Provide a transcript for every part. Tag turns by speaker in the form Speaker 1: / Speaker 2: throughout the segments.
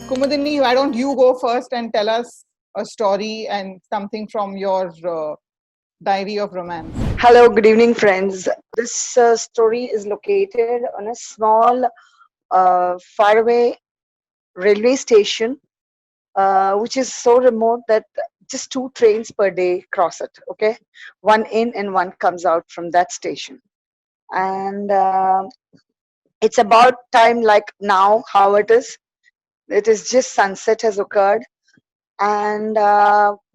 Speaker 1: Kumudini, why don't you go first and tell us a story and something from your diary of romance?
Speaker 2: Hello, good evening, friends. This story is located on a small, faraway railway station, which is so remote that just two trains per day cross it. Okay, one in and one comes out from that station, and it's about time like now how it is. It is just sunset has occurred, and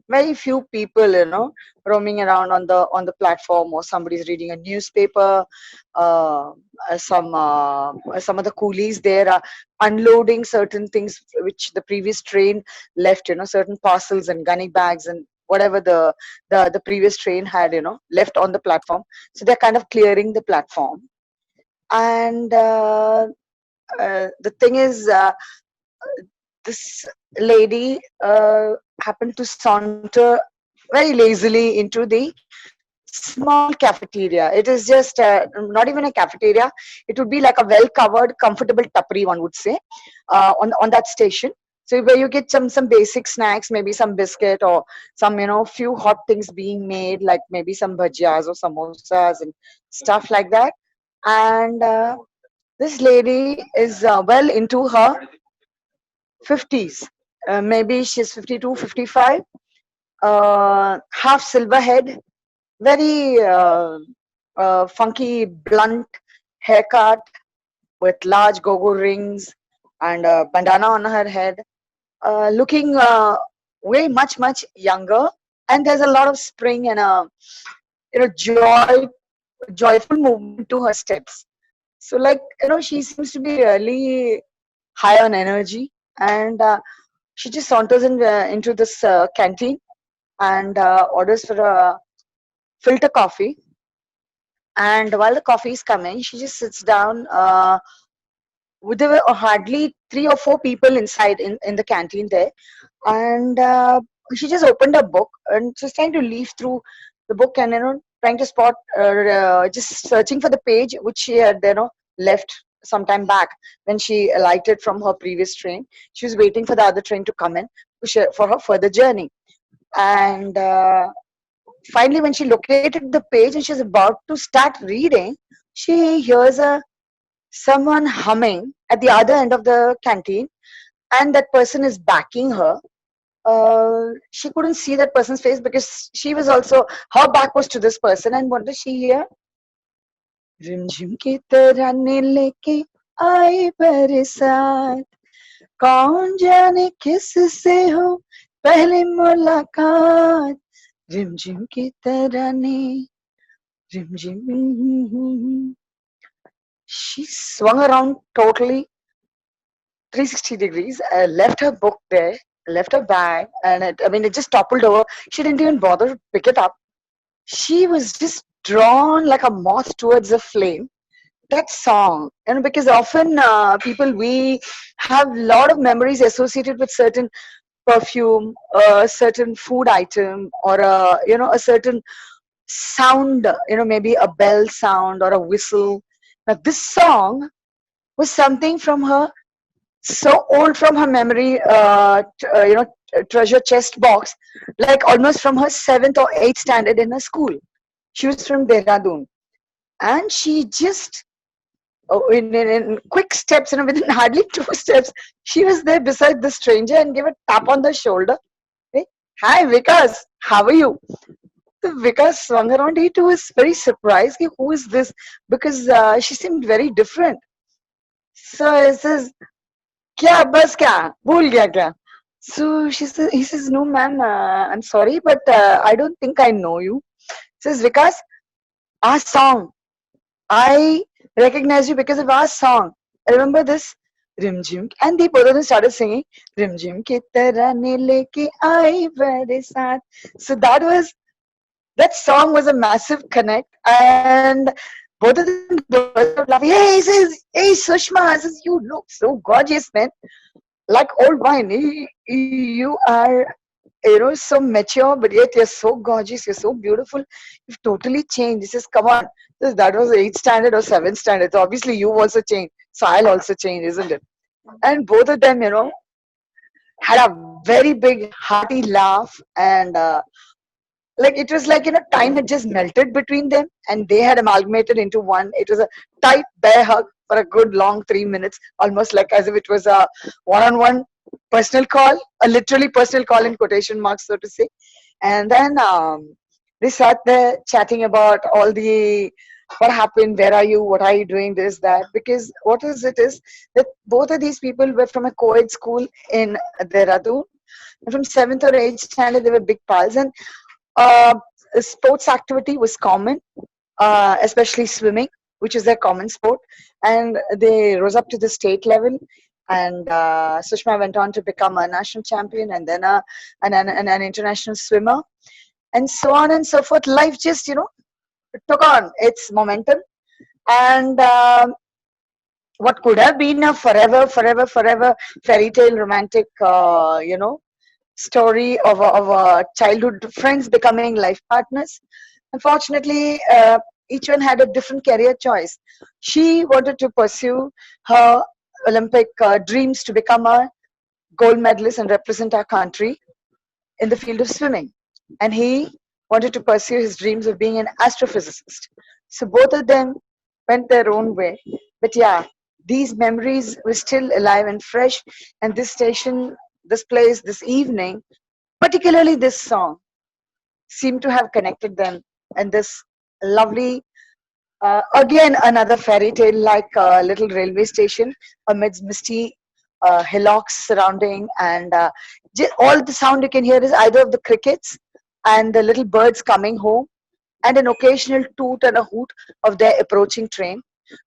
Speaker 2: very few people roaming around on the platform, or somebody's reading a newspaper. uh, some of the coolies there are unloading certain things which the previous train left, certain parcels and gunny bags and whatever the previous train had left on the platform. So they're kind of clearing the platform. And the thing is, this lady happened to saunter very lazily into the small cafeteria. It is just not even a cafeteria. It would be like a well-covered, comfortable tapri, one would say, on that station. So where you get some basic snacks, maybe some biscuit or some few hot things being made, like maybe some bhajiyas or samosas and stuff like that. And this lady is well into her 50s. Maybe she's 52, 55. Half silver head, very funky, blunt haircut with large go-go rings and a bandana on her head. Looking way much younger. And there's a lot of spring and a joyful movement to her steps. So like she seems to be really high on energy. And she just saunters into this canteen and orders for a filter coffee. And while the coffee is coming, she just sits down. There were hardly three or four people inside in the canteen there. And she just opened a book and just trying to leaf through the book, and trying to spot, just searching for the page which she had left some time back when she alighted from her previous train. She was waiting for the other train to come in for her further journey. And finally, when she located the page and she's about to start reading, she hears someone humming at the other end of the canteen, and that person is backing her. She couldn't see that person's face because she was also, her back was to this person. And what does she hear? रिमझिम की तराने लेके आई बरसात, कौन जाने किससे हो पहली मुलाकात, रिमझिम की तराने, रिमझिम. She swung around totally 360 degrees, left her book there, left her bag, and it just toppled over. She didn't even bother to pick it up. She was just drawn like a moth towards a flame. That song, and because often people, we have a lot of memories associated with certain perfume, a certain food item, or a certain sound, maybe a bell sound or a whistle. Now this song was something from her, so old from her memory, treasure chest box, like almost from her 7th or 8th standard in her school. She was from Dehradun, and she just, in quick steps, within hardly 2 steps, she was there beside the stranger and gave a tap on the shoulder. Hey, hi Vikas, how are you? So Vikas swung around. He too was very surprised. He, who is this? Because she seemed very different. So he says, "Kya bas kya? Bhul gaya kya?" So he says, "No, ma'am, I'm sorry, but I don't think I know you." Says Vikas, "Our song. I recognize you because of our song. Remember this? Rim Jim." And they both of them started singing Rim Jim ki tarane leke aaye barisat. So that song was a massive connect, and both of them burst out laughing. Hey, Sushma, says, you look so gorgeous, man. Like old wine. You are, so mature, but yet you're so gorgeous, you're so beautiful. You've totally changed. He says, come on. Says, that was 8th standard or 7th standard. So obviously you also changed. So I'll also change, isn't it? And both of them, had a very big hearty laugh, and like it was like, time had just melted between them, and they had amalgamated into one. It was a tight bear hug for a good long 3 minutes, almost like as if it was a one-on-one personal call, a literally personal call in quotation marks, so to say. And then they sat there chatting about all the what happened, where are you, what are you doing, this, that. Because what is it is that both of these people were from a co-ed school in Dehradun. And from 7th or 8th standard, they were big pals. And uh, sports activity was common, especially swimming, which is their common sport. And they rose up to the state level. And Sushma went on to become a national champion, and then an international swimmer, and so on and so forth. Life just, took on its momentum. And what could have been a forever fairy tale romantic, story of childhood friends becoming life partners. Unfortunately, each one had a different career choice. She wanted to pursue her Olympic dreams to become a gold medalist and represent our country in the field of swimming. And he wanted to pursue his dreams of being an astrophysicist. So both of them went their own way. But yeah, these memories were still alive and fresh. And this station, this place, this evening, particularly this song, seemed to have connected them. And this lovely, again, another fairy tale like little railway station amidst misty hillocks surrounding, and all the sound you can hear is either of the crickets and the little birds coming home, and an occasional toot and a hoot of their approaching train.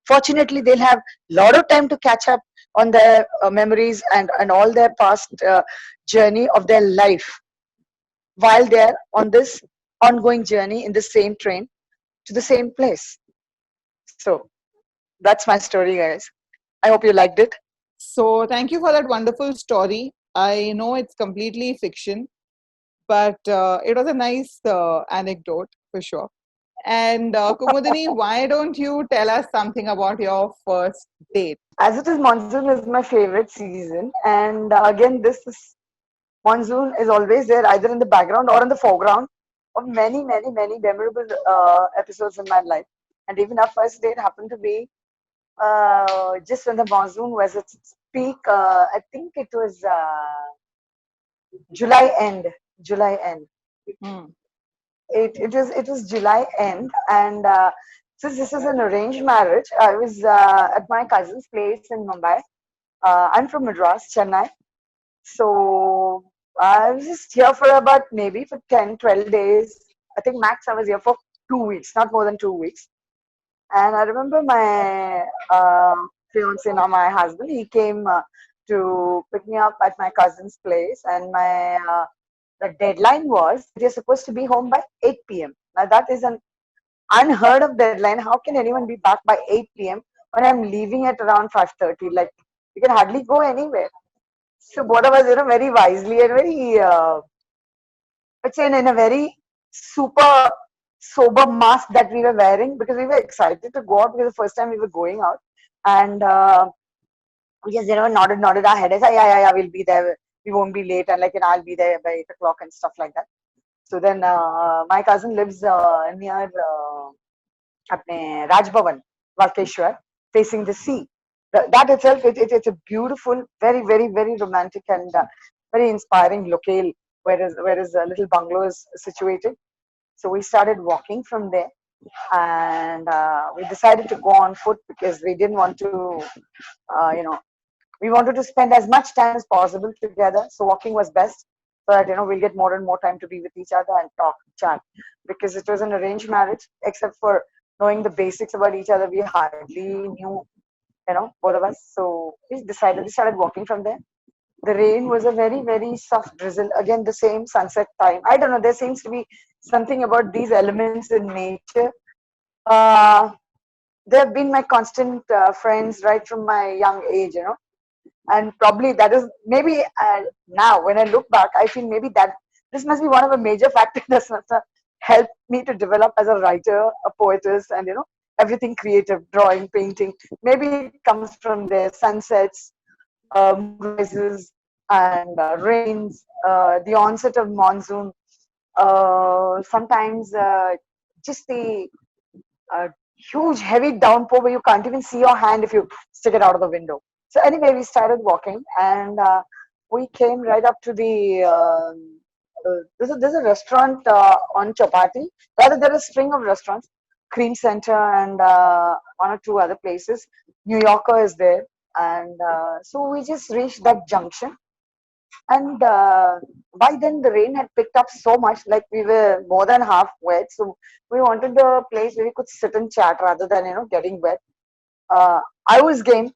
Speaker 2: Fortunately, they'll have a lot of time to catch up on their memories and all their past journey of their life while they're on this ongoing journey in the same train to the same place. So that's my story, guys. I hope you liked it.
Speaker 1: So thank you for that wonderful story. I know it's completely fiction, but it was a nice anecdote for sure. And Kumudini, why don't you tell us something about your first date?
Speaker 2: As it is, monsoon is my favorite season, and again, this monsoon is always there, either in the background or in the foreground of many memorable episodes in my life. And even our first date happened to be just when the monsoon was at its peak. I think it was July end. July end.
Speaker 1: Hmm.
Speaker 2: It was July end, and since this is an arranged marriage, I was at my cousin's place in Mumbai. I'm from Madras, Chennai. So I was just here for about maybe for 10, 12 days. I think max I was here for 2 weeks, not more than 2 weeks. And I remember my fiance, now my husband, he came to pick me up at my cousin's place, and my the deadline was you're supposed to be home by 8 p.m. Now that is an unheard of deadline. How can anyone be back by 8 p.m. when I'm leaving at around 5:30? Like you can hardly go anywhere. So both of us, very wisely and very, let's say, in a very super sober mask that we were wearing, because we were excited to go out, because the first time we were going out. And we just, nodded our head. I said, yeah, we'll be there. We won't be late. And like, I'll be there by 8 o'clock and stuff like that. So then my cousin lives near Raj Bhavan, Valkeshwar, facing the sea. That itself, it's a beautiful, very romantic and very inspiring locale where his little bungalow is situated. So we started walking from there, and we decided to go on foot because we didn't want to, we wanted to spend as much time as possible together. So walking was best, so that we'll get more and more time to be with each other and talk, chat. Because it was an arranged marriage, except for knowing the basics about each other, we hardly knew, both of us. So we started walking from there. The rain was a very soft drizzle. Again, the same sunset time. I don't know. There seems to be something about these elements in nature. Uh, they have been my constant friends right from my young age, and probably that is maybe now when I look back, I feel maybe that this must be one of the major factors that must have helped me to develop as a writer, a poetess, and everything creative, drawing, painting. Maybe it comes from their sunsets, moonrises, and rains, the onset of monsoon, sometimes just the uh, huge heavy downpour where you can't even see your hand if you stick it out of the window. So anyway, we started walking, and we came right up to the there's a restaurant on Chapati. Rather, there is a string of restaurants, Cream Center and one or two other places. New Yorker is there, and so we just reached that junction. And by then, the rain had picked up so much, like we were more than half wet. So we wanted a place where we could sit and chat rather than getting wet. Uh, I was game,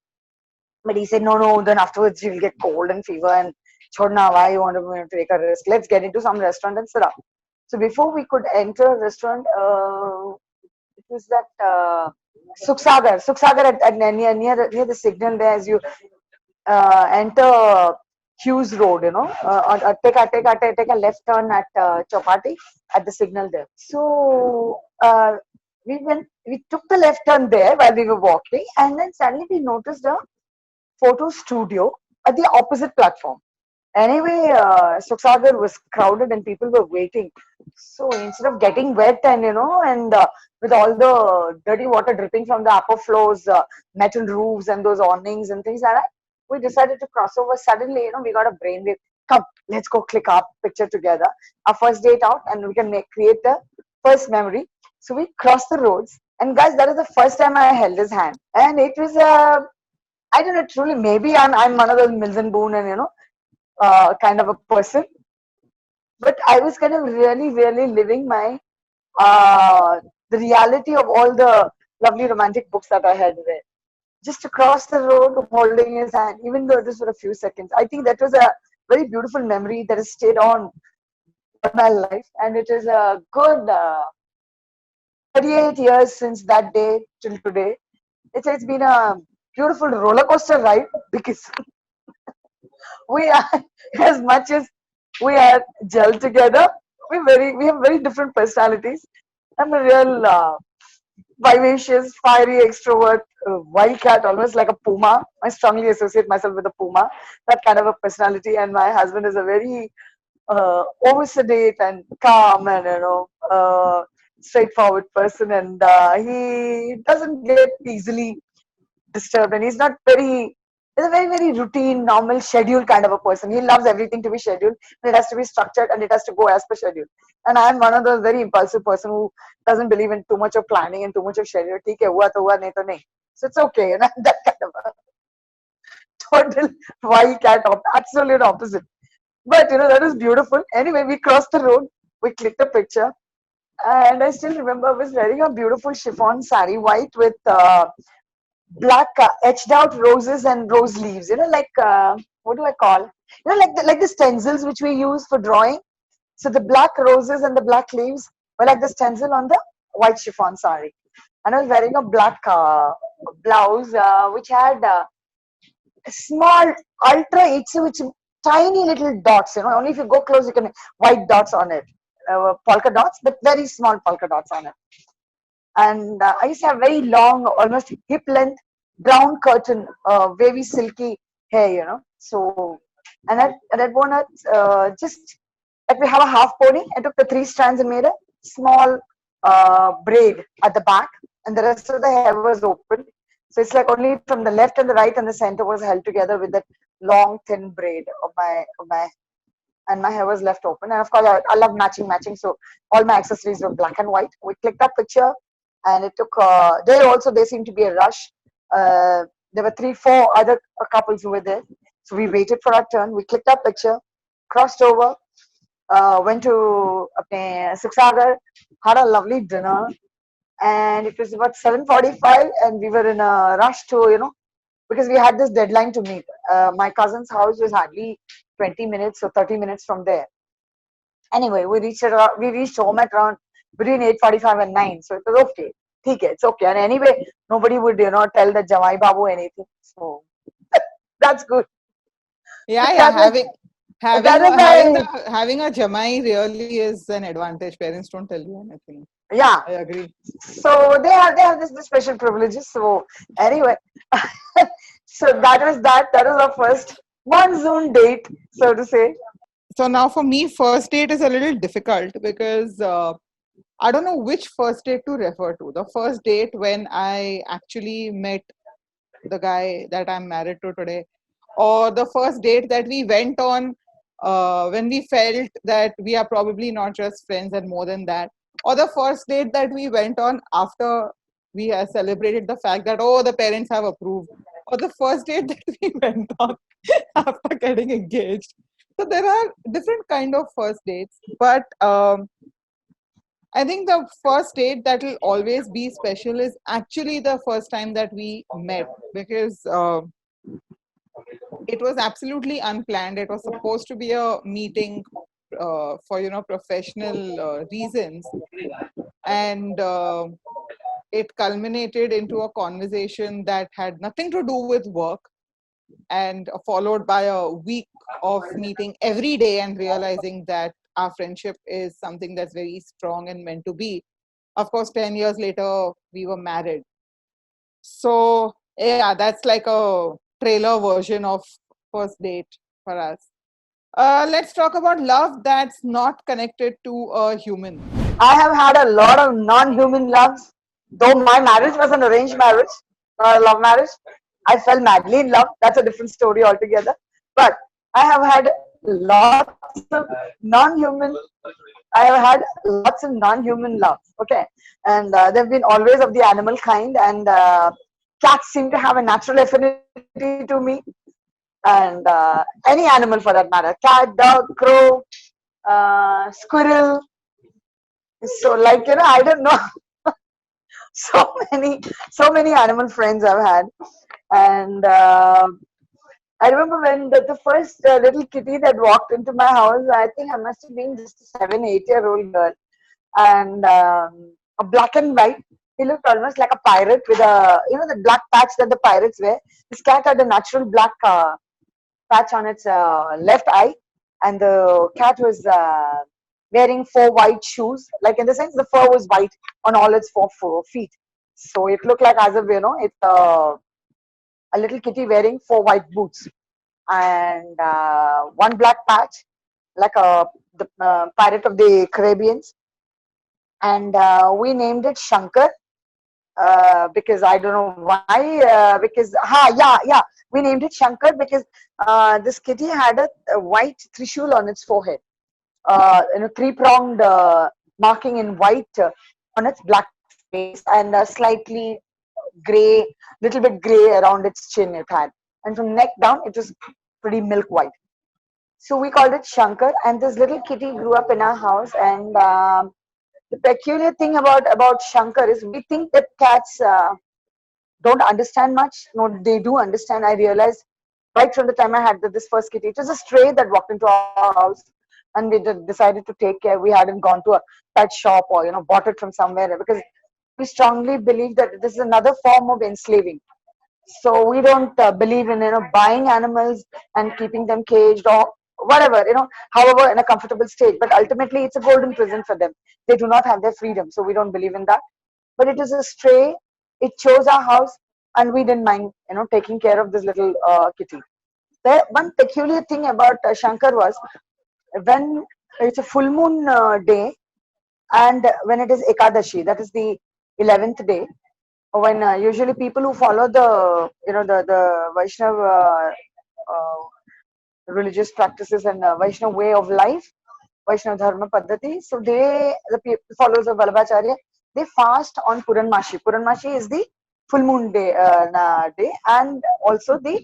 Speaker 2: but he said, no, no, then afterwards you'll get cold and fever and chodna, why you want to take a risk? Let's get into some restaurant and sit up. So before we could enter a restaurant, it was that Suksagar near the signal there as you enter Hughes Road, take a left turn at Chapati at the signal there. So we took the left turn there while we were walking, and then suddenly we noticed a photo studio at the opposite platform. Anyway, Suksagar was crowded and people were waiting. So instead of getting wet and with all the dirty water dripping from the upper floors, metal roofs and those awnings and things like that, we decided to cross over. Suddenly, we got a brainwave. Come, let's go click our picture together. Our first date out, and we can create the first memory. So we crossed the roads, and guys, that is the first time I held his hand, and it was I don't know, truly, maybe I'm one of those Mills and Boone and kind of a person, but I was kind of really, really living my the reality of all the lovely romantic books that I had read. Just to cross the road, holding his hand, even though it was for a few seconds. I think that was a very beautiful memory that has stayed on all my life, and it is a good 38 years since that day till today. It's been a beautiful roller coaster ride because we are as much as we are gel together. We have very different personalities. I'm a real vivacious, fiery extrovert, wildcat, almost like a puma. I strongly associate myself with a puma, that kind of a personality. And my husband is a very over sedate and calm and straightforward person, and he doesn't get easily disturbed, and he's a very, very routine, normal, schedule kind of a person. He loves everything to be scheduled, and it has to be structured, and it has to go as per schedule. And I'm one of those very impulsive person who doesn't believe in too much of planning and too much of schedule. ठीक है, हुआ तो हुआ, नहीं तो नहीं. So it's okay, that kind of a total wildcat, absolute opposite. But that is beautiful. Anyway, we crossed the road, we clicked a picture, and I still remember I was wearing a beautiful chiffon sari, white with black etched out roses and rose leaves. Like what do I call? Like the stencils which we use for drawing. So the black roses and the black leaves were like the stencil on the white chiffon sari. And I was wearing a black blouse which had small ultra itchy, which tiny little dots. Only if you go close you can white dots on it, polka dots, but very small polka dots on it. And I used to have very long, almost hip length brown curtain, wavy silky hair. So, and I'd worn it just like we have a half pony. I took the 3 strands and made a small braid at the back, and the rest of the hair was open. So it's like only from the left and the right and the center was held together with that long thin braid of my and my hair was left open. And of course, I love matching. So all my accessories were black and white. We clicked that picture, and it took. There seemed to be a rush. There were 3, 4 other couples who were there. So we waited for our turn. We clicked that picture, crossed over, went to Suksagar, had a lovely dinner, and it was about 7:45, and we were in a rush to because we had this deadline to meet. My cousin's house was hardly 20 minutes or 30 minutes from there. Anyway, we reached home at around between 8:45 and 9. So it was okay. Okay, it's okay. And anyway, nobody would tell the Jamai Babu anything. So that's good.
Speaker 1: Yeah,
Speaker 2: So
Speaker 1: yeah.
Speaker 2: that was
Speaker 1: Having
Speaker 2: that
Speaker 1: a
Speaker 2: is my
Speaker 1: having a jamai really is an advantage. Parents don't tell you anything.
Speaker 2: yeah.
Speaker 1: I agree.
Speaker 2: So they have this special privileges. So anyway, so that was our first monsoon date, so to say.
Speaker 1: So now for me, first date is a little difficult because I don't know which first date to refer to. The first date when I actually met the guy that I'm married to today, or the first date that we went on when we felt that we are probably not just friends and more than that, or the first date that we went on after we have celebrated the fact that, oh, the parents have approved, or the first date that we went on after getting engaged. So there are different kind of first dates, but I think the first date that will always be special is actually the first time that we met, because it was absolutely unplanned. It was supposed to be a meeting for professional reasons, and it culminated into a conversation that had nothing to do with work, and followed by a week of meeting every day and realizing that our friendship is something that's very strong and meant to be. Of course, 10 years later, we were married. So, yeah, that's like a trailer version of first date for us. Let's talk about love that's not connected to a human.
Speaker 2: I have had a lot of non-human loves. Though my marriage was an arranged marriage, not a love marriage. I fell madly in love. That's a different story altogether. But I have had lots of non-human. I have had lots of non-human love. Okay, and they've been always of the animal kind, and cats seem to have a natural affinity to me, and any animal for that matter, cat, dog, crow, squirrel. So, like, I don't know. so many so many animal friends I've had, and I remember when the first little kitty that walked into my house. I think I must have been just a 7 8 year old girl, and a black and white. He looked almost like a pirate with a the black patch that the pirates wear. This cat had a natural black patch on its left eye, and the cat was wearing four white shoes. Like, in the sense, the fur was white on all its four feet. So it looked like as if it's a little kitty wearing four white boots and one black patch, like the Pirate of the Caribbeans. And we named it Shankar because I don't know why. Because yeah, we named it Shankar because this kitty had a white trishul on its forehead, three pronged marking in white on its black face, and slightly gray, little bit gray around its chin it had, and from neck down it was pretty milk white. So we called it Shankar, and this little kitty grew up in our house. And the peculiar thing about Shankar is we think that cats don't understand much. No, they do understand. I realized right from the time I had this first kitty. It was a stray that walked into our house, and we decided to take care. We hadn't gone to a pet shop or bought it from somewhere, because we strongly believe that this is another form of enslaving. So we don't believe in buying animals and keeping them caged or whatever, however in a comfortable state. But ultimately, it's a golden prison for them. They do not have their freedom, so we don't believe in that. But it is a stray. It chose our house, and we didn't mind taking care of this little kitty. The one peculiar thing about Shankar was when it's a full moon day, and when it is Ekadashi, that is the 11th day, when usually people who follow the the Vaishnav religious practices and Vaishnav way of life, Vaishnav Dharma Paddhati, so the followers of Vallabhacharya, they fast on Puranmashi. Puranmashi is the full moon day, and also the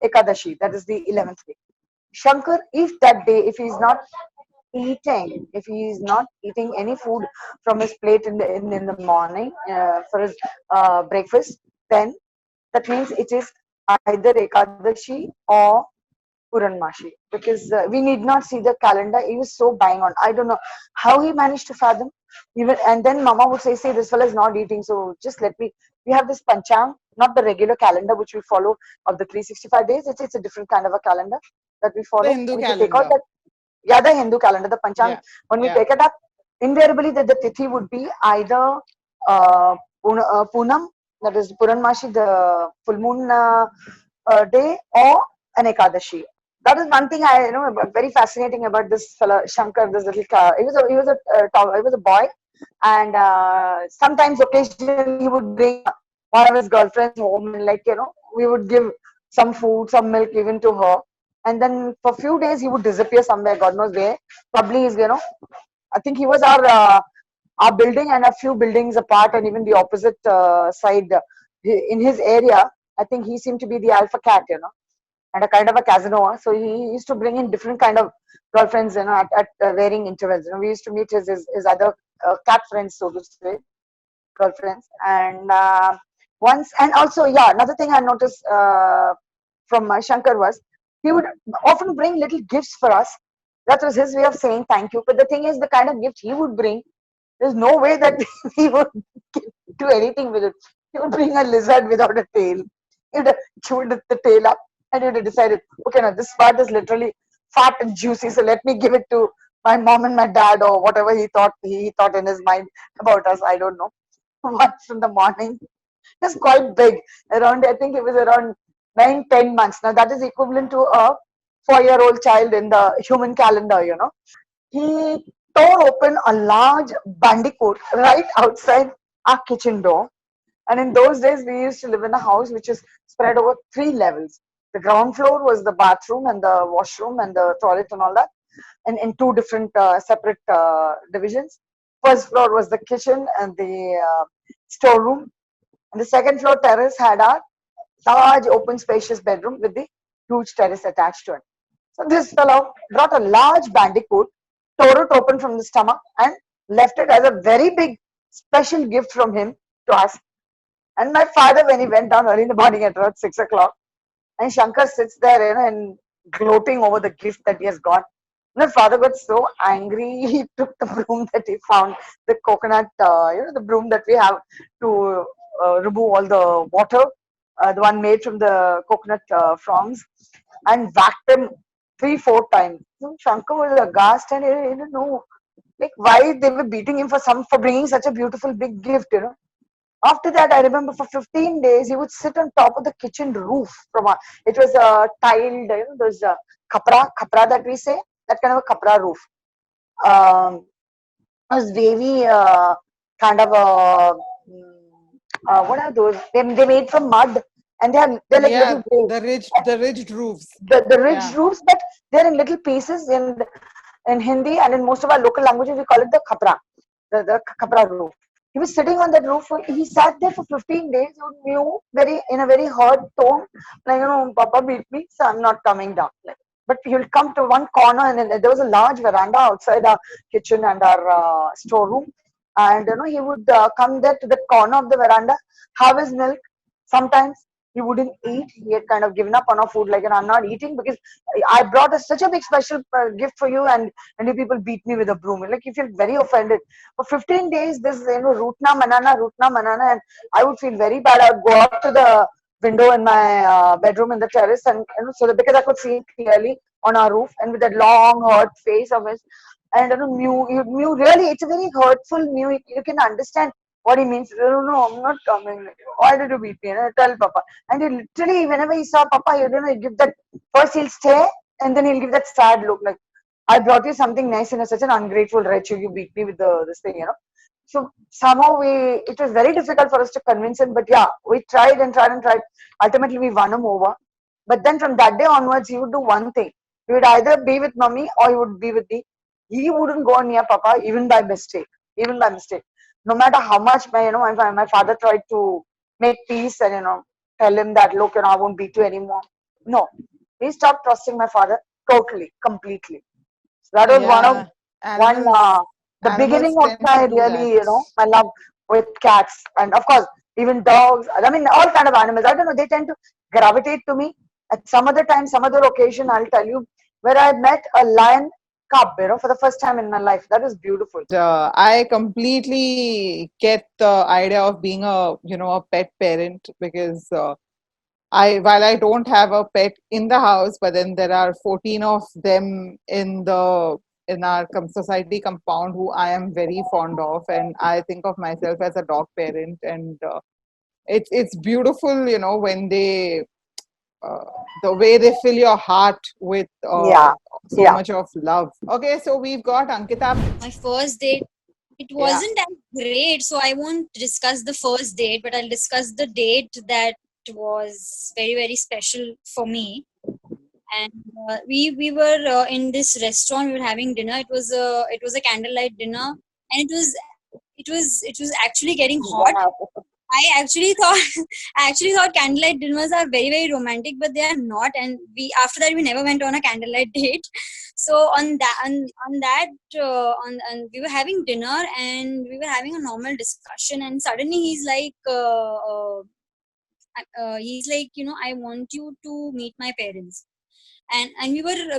Speaker 2: Ekadashi, that is the 11th day. Shankar, if that day, if he is not eating any food from his plate in the morning for his breakfast, then that means it is either Ekadashi or Puranmashi, because we need not see the calendar. He was so bang on. I don't know how he managed to fathom. Even, and then Mama would say, "This fellow is not eating, so just let me." We have this panchang, not the regular calendar which we follow of the 365 days. It's a different kind of a calendar that we
Speaker 1: The
Speaker 2: follow.
Speaker 1: Hindu
Speaker 2: And if you take out
Speaker 1: calendar.
Speaker 2: that, yeah, the Hindu calendar, the panchang,
Speaker 1: Yeah,
Speaker 2: when we
Speaker 1: yeah.
Speaker 2: take it up, invariably the tithi would be either uh, Poonam, that is Puranmashi, the full moon day, or an Ekadashi. that is one thing very fascinating about this fellow Shankar. This little he was a boy, and sometimes occasionally he would bring one of his girlfriends home, and we would give some food, some milk even to her, and then for a few days he would disappear somewhere, God knows where. Probably is I think he was our building and a few buildings apart, and even the opposite side in his area. I think he seemed to be the alpha cat, and a kind of a Casanova. So he used to bring in different kind of girlfriends, at varying intervals. We used to meet his other cat friends, so to say, girlfriends. And once, and also, yeah, another thing I noticed from Shankar was he would often bring little gifts for us. That was his way of saying thank you. But the thing is, the kind of gift he would bring, there's no way that he would do anything with it. He would bring a lizard without a tail. He would have chewed the tail up, and he would have decided, okay, now this part is literally fat and juicy, so let me give it to my mom and my dad, or whatever he thought in his mind about us. I don't know. Once in the morning, it was quite big. Around, I think it was around 9, 10 months. Now that is equivalent to a 4-year-old child in the human calendar. He tore open a large bandicoot right outside our kitchen door. And in those days, we used to live in a house which is spread over 3 levels. The ground floor was the bathroom and the washroom and the toilet and all that, and in two different separate divisions. First floor was the kitchen and the storeroom, and the second floor terrace had a large open spacious bedroom with the huge terrace attached to it. So this fellow brought a large bandicoot, tore it open from the stomach, and left it as a very big special gift from him to us. And my father, when he went down early in the morning at around 6 o'clock, and Shankar sits there, and gloating over the gift that he has got. My father got so angry, he took the broom that he found, the coconut, the broom that we have to remove all the water, the one made from the coconut fronds, and whacked him 3, 4 times. So Shankar was aghast, and he didn't know like why they were beating him for bringing such a beautiful big gift. After that, I remember for 15 days he would sit on top of the kitchen roof. It was a tiled, those kapra that we say, that kind of a kapra roof. Um, it was wavy, kind of a what are those? They made from mud, and they're like
Speaker 1: Yeah,
Speaker 2: little waves.
Speaker 1: the ridged roofs.
Speaker 2: The ridge
Speaker 1: Yeah.
Speaker 2: roofs, but they're in little pieces in Hindi, and in most of our local languages we call it the kapra, the kapra roof. He was sitting on that roof. He sat there for 15 days. You knew in a very hurt tone, like Papa beat me, so I'm not coming down. But he'll come to one corner, and then there was a large veranda outside our kitchen and our storeroom, and he would come there to the corner of the veranda, have his milk. Sometimes he wouldn't eat. He had kind of given up on our food, like, I'm not eating because I brought such a big special gift for you, and you people beat me with a broom. Like, you feel very offended. For 15 days, this, rootna manana, and I would feel very bad. I would go up to the window in my bedroom in the terrace, and so that because I could see him clearly on our roof, and with that long, hurt face of his, and mew, really, it's a very hurtful mew. You can understand what he means. No, I'm not coming. Why did you beat me? And I tell Papa. And he literally, whenever he saw Papa, he'll give that, first he'll stare, and then he'll give that sad look, like, I brought you something nice, and such an ungrateful wretch, you beat me with this thing. So somehow it was very difficult for us to convince him, but yeah, we tried and tried and tried. Ultimately, we won him over. But then from that day onwards, he would do one thing. He would either be with mommy or he would be with me. He wouldn't go near Papa even by mistake. Even by mistake. No matter how much my father tried to make peace and tell him that, look, I won't beat you anymore. No. He stopped trusting my father totally, completely. So that was
Speaker 1: Yeah.
Speaker 2: one the
Speaker 1: Animals
Speaker 2: beginning of
Speaker 1: tend to
Speaker 2: my
Speaker 1: do
Speaker 2: really,
Speaker 1: that.
Speaker 2: my love with cats, and of course even dogs. I mean, all kind of animals. I don't know, they tend to gravitate to me. At some other time, some other occasion, I'll tell you where I met a lion cub, for the first time in my life. That was beautiful.
Speaker 1: I completely get the idea of being a pet parent, because while I don't have a pet in the house, but then there are 14 of them in our society compound who I am very fond of, and I think of myself as a dog parent, and it's beautiful, when they uh, the way they fill your heart with
Speaker 2: Yeah,
Speaker 1: so
Speaker 2: yeah.
Speaker 1: much of love. Okay, so we've got Ankita.
Speaker 3: My first date, it
Speaker 1: Yeah.
Speaker 3: wasn't as great, so I won't discuss the first date, but I'll discuss the date that was very, very special for me. And we were in this restaurant. We were having dinner. It was a candlelight dinner, and it was actually getting hot.
Speaker 2: Wow.
Speaker 3: I actually thought candlelight dinners are very, very romantic, but they are not. And we after that we never went on a candlelight date. So on that on we were having dinner and we were having a normal discussion, and suddenly he's like, I want you to meet my parents. And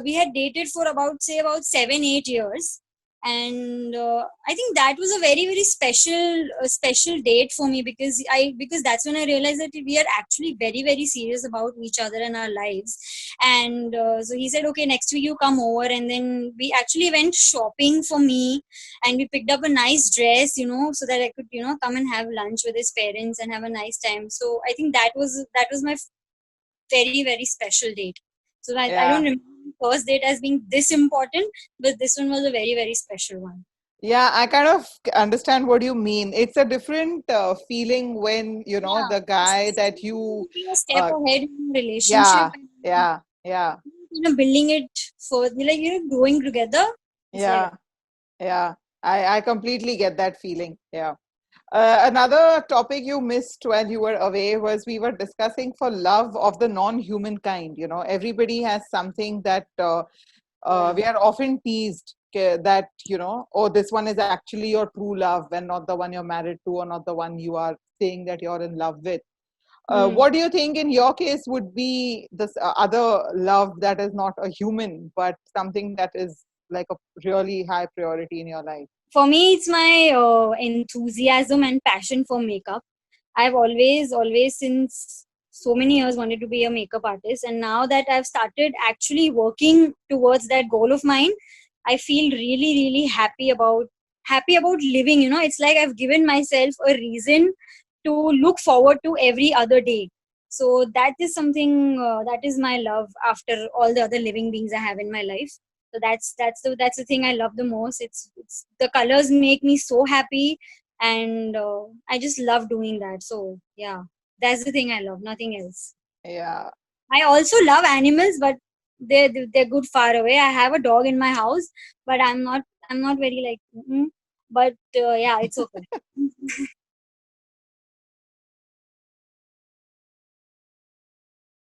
Speaker 3: we had dated for about 7-8 years. And I think that was a very, very special date for me, because that's when I realized that we are actually very, very serious about each other and our lives. And so he said, okay, next week you come over. And then we actually went shopping for me, and we picked up a nice dress, so that I could, come and have lunch with his parents and have a nice time. So I think that was my very, very special date. So I
Speaker 1: Yeah.
Speaker 3: don't remember the first date as being this important, but this one was a very, very special one.
Speaker 1: Yeah, I kind of understand what you mean. It's a different feeling when,
Speaker 3: Yeah,
Speaker 1: the guy that you,
Speaker 3: be a step
Speaker 1: uh,
Speaker 3: ahead in a relationship,
Speaker 1: yeah,
Speaker 3: and
Speaker 1: yeah, yeah,
Speaker 3: building it for, like, growing together. It's like
Speaker 1: yeah, yeah. I completely get that feeling. Yeah. Another topic you missed while you were away was we were discussing for love of the non-human kind. Everybody has something that
Speaker 2: Mm.
Speaker 1: we are often teased that, oh, this one is actually your true love and not the one you're married to or not the one you are saying that you're in love with.
Speaker 3: hmm.
Speaker 1: What do you think in your case would be this other love that is not a human, but something that is like a really high priority in your life?
Speaker 3: For me, it's my enthusiasm and passion for makeup. I've always since so many years wanted to be a makeup artist, and now that I've started actually working towards that goal of mine, I feel really, really happy about living. It's like I've given myself a reason to look forward to every other day. So that is something, that is my love after all the other living beings I have in my life. So that's the thing I love the most. It's the colors make me so happy, and I just love doing that. So yeah, that's the thing I love, nothing else.
Speaker 1: Yeah.
Speaker 3: I also love animals, but they're good far away. I have a dog in my house, but I'm not very like, but yeah, it's okay.